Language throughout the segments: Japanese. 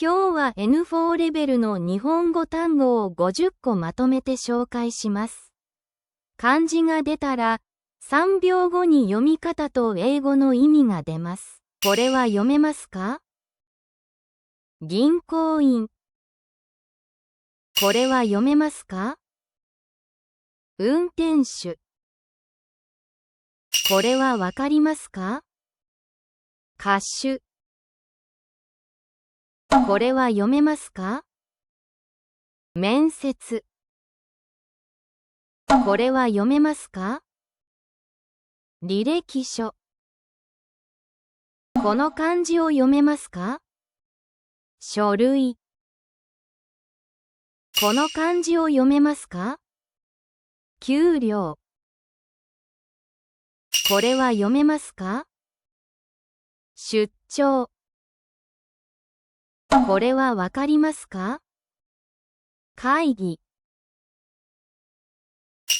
今日は N4 レベルの日本語単語を50個まとめて紹介します。漢字が出たら、3秒後に読み方と英語の意味が出ます。これは読めますか？銀行員。これは読めますか？運転手。これはわかりますか？歌手。これは読めますか？面接。これは読めますか？履歴書。この漢字を読めますか？書類。この漢字を読めますか？給料。これは読めますか？出張。これはわかりますか？会議。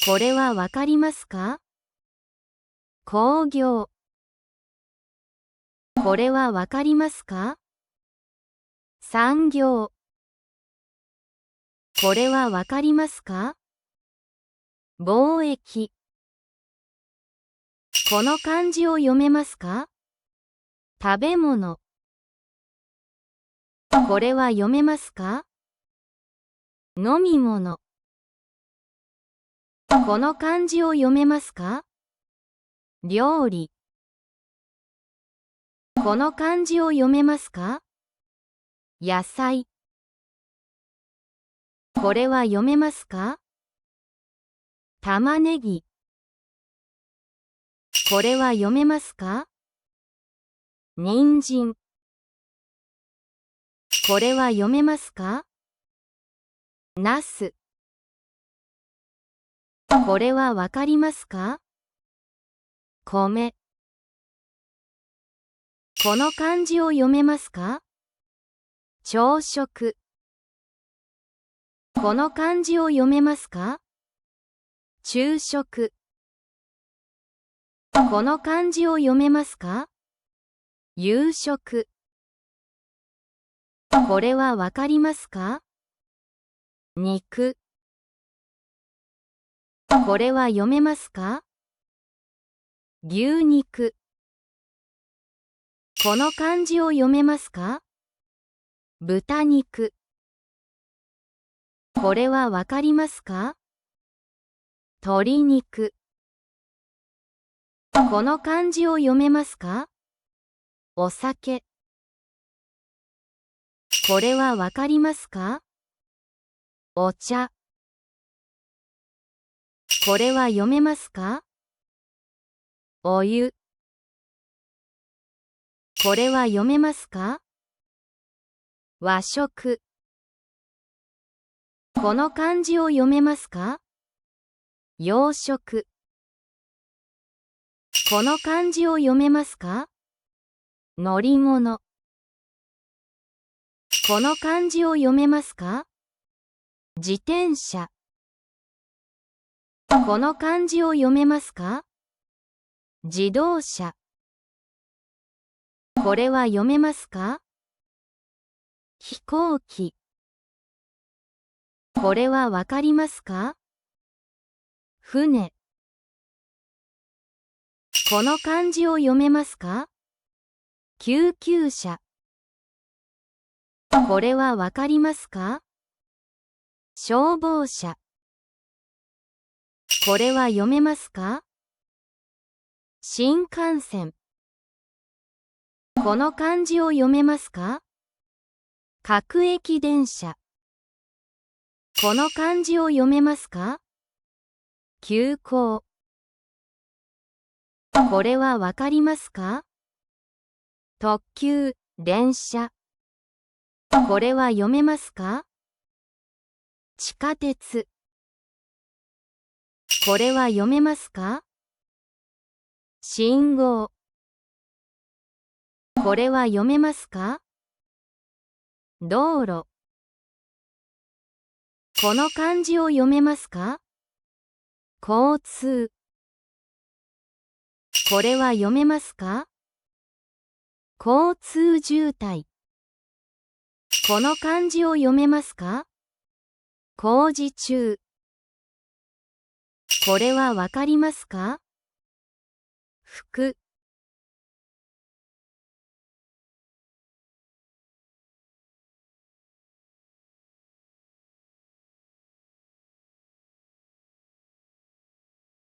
これはわかりますか？興行。これはわかりますか？産業。これはわかりますか？貿易。この漢字を読めますか？食べ物。これは読めますか？飲み物。この漢字を読めますか？料理。この漢字を読めますか？野菜。これは読めますか？玉ねぎ。これは読めますか？人参。これは読めますか？ナス。これはわかりますか？米。この漢字を読めますか？朝食。この漢字を読めますか？昼食。この漢字を読めますか？夕食。これはわかりますか？肉。これは読めますか？牛肉。この漢字を読めますか？豚肉。これはわかりますか？鶏肉。この漢字を読めますか？お酒。これはわかりますか？お茶。これは読めますか？お湯。これは読めますか？和食。この漢字を読めますか？洋食。この漢字を読めますか？乗り物。この漢字を読めますか？自転車。この漢字を読めますか？自動車。これは読めますか？飛行機。これはわかりますか？船。この漢字を読めますか？救急車。これはわかりますか？消防車。これは読めますか？新幹線。この漢字を読めますか？各駅電車。この漢字を読めますか？急行。これはわかりますか？特急、電車。これは読めますか？地下鉄。これは読めますか？信号。これは読めますか？道路。この漢字を読めますか？交通。これは読めますか？交通渋滞。この漢字を読めますか？工事中。これはわかりますか？服。